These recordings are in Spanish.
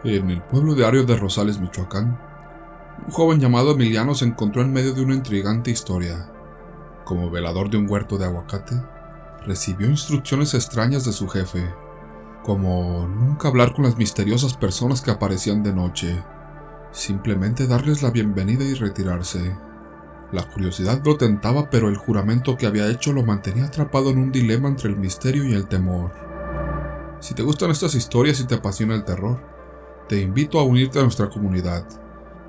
En el pueblo de Ario de Rosales, Michoacán, un joven llamado Emiliano se encontró en medio de una intrigante historia. Como velador de un huerto de aguacate, recibió instrucciones extrañas de su jefe, como nunca hablar con las misteriosas personas que aparecían de noche, simplemente darles la bienvenida y retirarse. La curiosidad lo tentaba, pero el juramento que había hecho lo mantenía atrapado en un dilema entre el misterio y el temor. Si te gustan estas historias y te apasiona el terror, te invito a unirte a nuestra comunidad.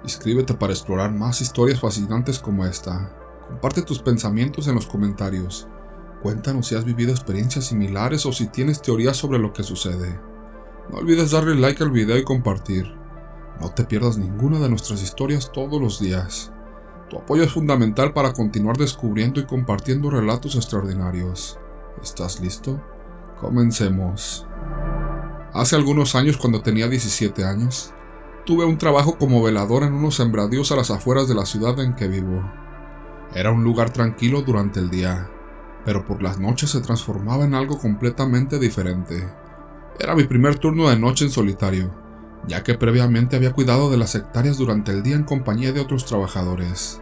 Inscríbete para explorar más historias fascinantes como esta. Comparte tus pensamientos en los comentarios. Cuéntanos si has vivido experiencias similares o si tienes teorías sobre lo que sucede. No olvides darle like al video y compartir. No te pierdas ninguna de nuestras historias todos los días. Tu apoyo es fundamental para continuar descubriendo y compartiendo relatos extraordinarios. ¿Estás listo? Comencemos. Hace algunos años, cuando tenía 17 años, tuve un trabajo como velador en unos sembradíos a las afueras de la ciudad en que vivo. Era un lugar tranquilo durante el día, pero por las noches se transformaba en algo completamente diferente. Era mi primer turno de noche en solitario, ya que previamente había cuidado de las hectáreas durante el día en compañía de otros trabajadores.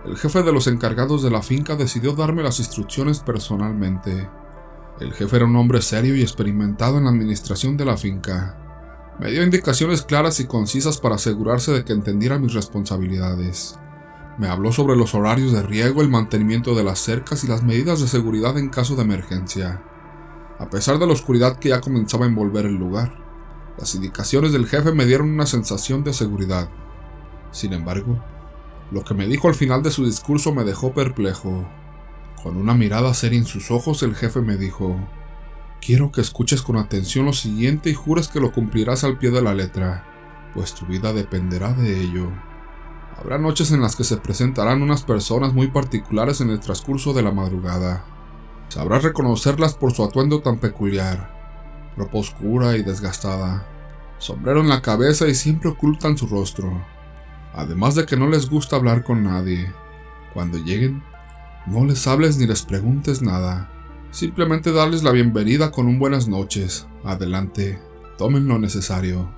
El jefe de los encargados de la finca decidió darme las instrucciones personalmente. El jefe era un hombre serio y experimentado en la administración de la finca. Me dio indicaciones claras y concisas para asegurarse de que entendiera mis responsabilidades. Me habló sobre los horarios de riego, el mantenimiento de las cercas y las medidas de seguridad en caso de emergencia. A pesar de la oscuridad que ya comenzaba a envolver el lugar, las indicaciones del jefe me dieron una sensación de seguridad. Sin embargo, lo que me dijo al final de su discurso me dejó perplejo. Con una mirada seria en sus ojos, el jefe me dijo: «Quiero que escuches con atención lo siguiente y jures que lo cumplirás al pie de la letra, pues tu vida dependerá de ello. Habrá noches en las que se presentarán unas personas muy particulares en el transcurso de la madrugada. Sabrás reconocerlas por su atuendo tan peculiar, ropa oscura y desgastada, sombrero en la cabeza y siempre ocultan su rostro. Además de que no les gusta hablar con nadie. Cuando lleguen, no les hables ni les preguntes nada. Simplemente darles la bienvenida con un buenas noches. Adelante, tomen lo necesario.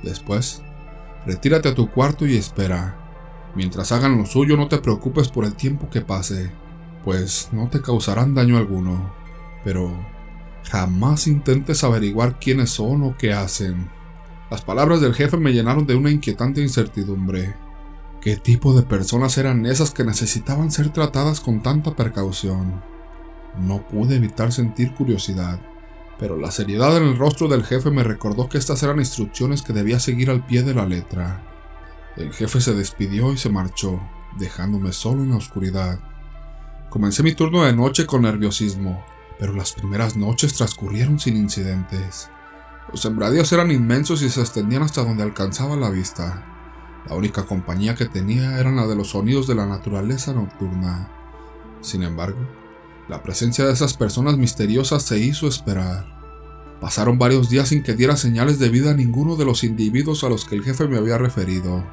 Después, retírate a tu cuarto y espera. Mientras hagan lo suyo, no te preocupes por el tiempo que pase, pues no te causarán daño alguno. Pero jamás intentes averiguar quiénes son o qué hacen». Las palabras del jefe me llenaron de una inquietante incertidumbre. ¿Qué tipo de personas eran esas que necesitaban ser tratadas con tanta precaución? No pude evitar sentir curiosidad, pero la seriedad en el rostro del jefe me recordó que estas eran instrucciones que debía seguir al pie de la letra. El jefe se despidió y se marchó, dejándome solo en la oscuridad. Comencé mi turno de noche con nerviosismo, pero las primeras noches transcurrieron sin incidentes. Los sembradíos eran inmensos y se extendían hasta donde alcanzaba la vista. La única compañía que tenía era la de los sonidos de la naturaleza nocturna. Sin embargo, la presencia de esas personas misteriosas se hizo esperar. Pasaron varios días sin que diera señales de vida a ninguno de los individuos a los que el jefe me había referido.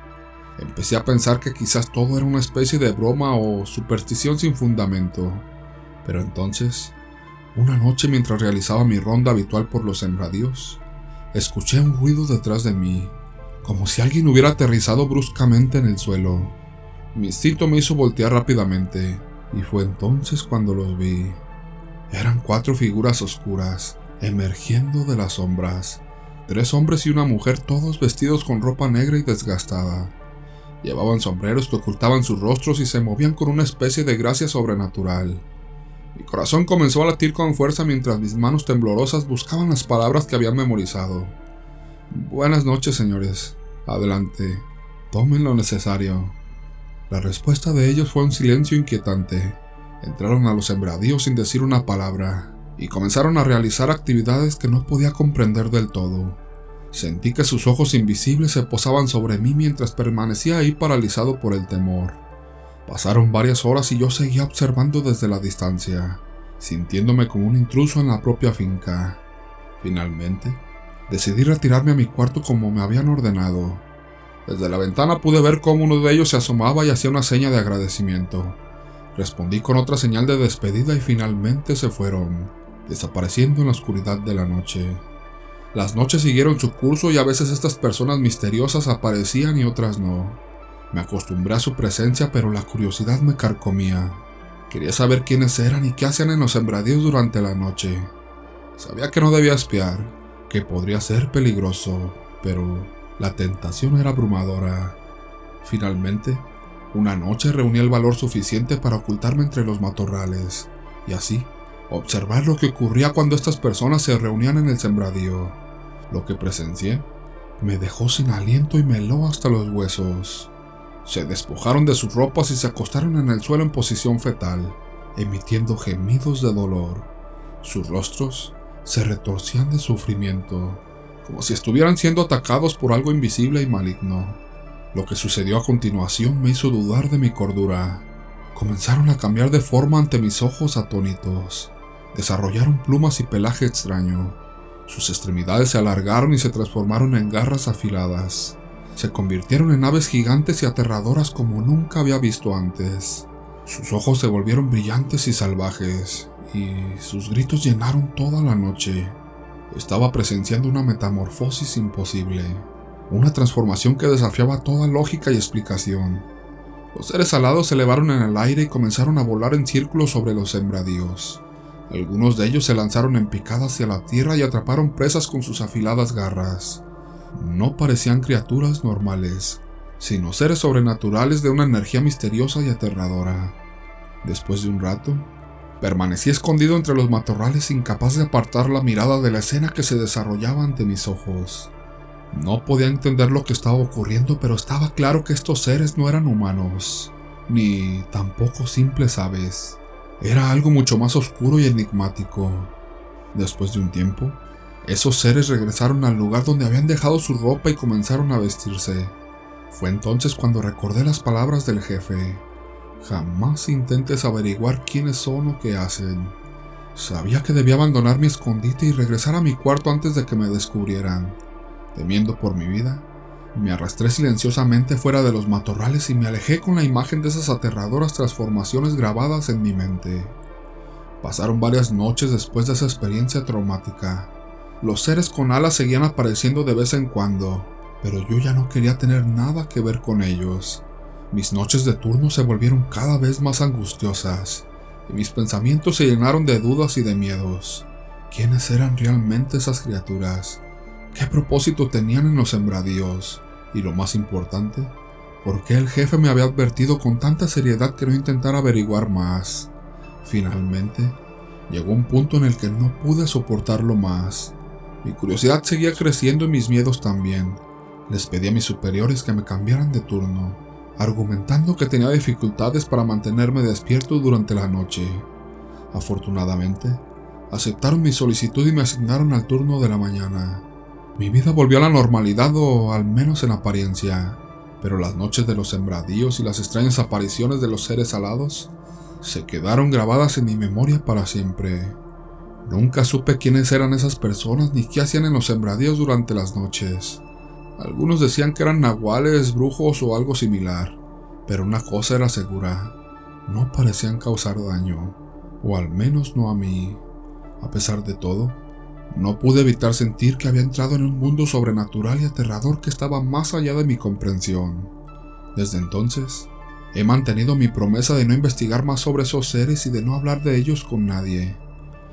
Empecé a pensar que quizás todo era una especie de broma o superstición sin fundamento. Pero entonces, una noche mientras realizaba mi ronda habitual por los sembradíos, escuché un ruido detrás de mí, como si alguien hubiera aterrizado bruscamente en el suelo. Mi instinto me hizo voltear rápidamente, y fue entonces cuando los vi. Eran 4 figuras oscuras, emergiendo de las sombras. 3 hombres y una mujer, todos vestidos con ropa negra y desgastada. Llevaban sombreros que ocultaban sus rostros y se movían con una especie de gracia sobrenatural. Mi corazón comenzó a latir con fuerza mientras mis manos temblorosas buscaban las palabras que habían memorizado. «Buenas noches, señores. Adelante. Tomen lo necesario». La respuesta de ellos fue un silencio inquietante. Entraron a los sembradíos sin decir una palabra y comenzaron a realizar actividades que no podía comprender del todo. Sentí que sus ojos invisibles se posaban sobre mí mientras permanecía ahí paralizado por el temor. Pasaron varias horas y yo seguía observando desde la distancia, sintiéndome como un intruso en la propia finca. Finalmente, decidí retirarme a mi cuarto como me habían ordenado. Desde la ventana pude ver cómo uno de ellos se asomaba y hacía una seña de agradecimiento. Respondí con otra señal de despedida y finalmente se fueron, desapareciendo en la oscuridad de la noche. Las noches siguieron su curso y a veces estas personas misteriosas aparecían y otras no. Me acostumbré a su presencia, pero la curiosidad me carcomía. Quería saber quiénes eran y qué hacían en los sembradíos durante la noche. Sabía que no debía espiar, que podría ser peligroso, pero la tentación era abrumadora. Finalmente, una noche reuní el valor suficiente para ocultarme entre los matorrales, y así, observar lo que ocurría cuando estas personas se reunían en el sembradío. Lo que presencié me dejó sin aliento y me heló hasta los huesos. Se despojaron de sus ropas y se acostaron en el suelo en posición fetal, emitiendo gemidos de dolor. Sus rostros se retorcían de sufrimiento, como si estuvieran siendo atacados por algo invisible y maligno. Lo que sucedió a continuación me hizo dudar de mi cordura. Comenzaron a cambiar de forma ante mis ojos atónitos. Desarrollaron plumas y pelaje extraño. Sus extremidades se alargaron y se transformaron en garras afiladas. Se convirtieron en aves gigantes y aterradoras como nunca había visto antes. Sus ojos se volvieron brillantes y salvajes, y sus gritos llenaron toda la noche. Estaba presenciando una metamorfosis imposible, una transformación que desafiaba toda lógica y explicación. Los seres alados se elevaron en el aire y comenzaron a volar en círculos sobre los sembradíos. Algunos de ellos se lanzaron en picada hacia la tierra y atraparon presas con sus afiladas garras. No parecían criaturas normales, sino seres sobrenaturales de una energía misteriosa y aterradora. Después de un rato, permanecí escondido entre los matorrales, incapaz de apartar la mirada de la escena que se desarrollaba ante mis ojos. No podía entender lo que estaba ocurriendo, pero estaba claro que estos seres no eran humanos, ni tampoco simples aves. Era algo mucho más oscuro y enigmático. Después de un tiempo, esos seres regresaron al lugar donde habían dejado su ropa y comenzaron a vestirse. Fue entonces cuando recordé las palabras del jefe: jamás intentes averiguar quiénes son o qué hacen. Sabía que debía abandonar mi escondite y regresar a mi cuarto antes de que me descubrieran. Temiendo por mi vida, me arrastré silenciosamente fuera de los matorrales y me alejé con la imagen de esas aterradoras transformaciones grabadas en mi mente. Pasaron varias noches después de esa experiencia traumática. Los seres con alas seguían apareciendo de vez en cuando, pero yo ya no quería tener nada que ver con ellos. Mis noches de turno se volvieron cada vez más angustiosas, y mis pensamientos se llenaron de dudas y de miedos. ¿Quiénes eran realmente esas criaturas? ¿Qué propósito tenían en los sembradíos? Y lo más importante, ¿por qué el jefe me había advertido con tanta seriedad que no intentara averiguar más? Finalmente, llegó un punto en el que no pude soportarlo más. Mi curiosidad seguía creciendo y mis miedos también. Les pedí a mis superiores que me cambiaran de turno, argumentando que tenía dificultades para mantenerme despierto durante la noche. Afortunadamente, aceptaron mi solicitud y me asignaron al turno de la mañana. Mi vida volvió a la normalidad, o al menos en apariencia, pero las noches de los sembradíos y las extrañas apariciones de los seres alados se quedaron grabadas en mi memoria para siempre. Nunca supe quiénes eran esas personas ni qué hacían en los sembradíos durante las noches. Algunos decían que eran nahuales, brujos o algo similar, pero una cosa era segura: no parecían causar daño, o al menos no a mí. A pesar de todo, no pude evitar sentir que había entrado en un mundo sobrenatural y aterrador que estaba más allá de mi comprensión. Desde entonces, he mantenido mi promesa de no investigar más sobre esos seres y de no hablar de ellos con nadie.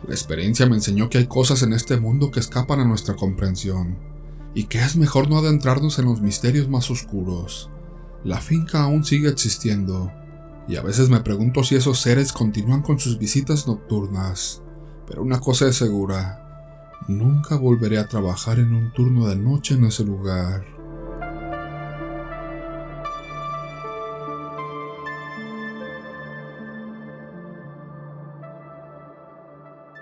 La experiencia me enseñó que hay cosas en este mundo que escapan a nuestra comprensión, y que es mejor no adentrarnos en los misterios más oscuros. La finca aún sigue existiendo, y a veces me pregunto si esos seres continúan con sus visitas nocturnas. Pero una cosa es segura: nunca volveré a trabajar en un turno de noche en ese lugar.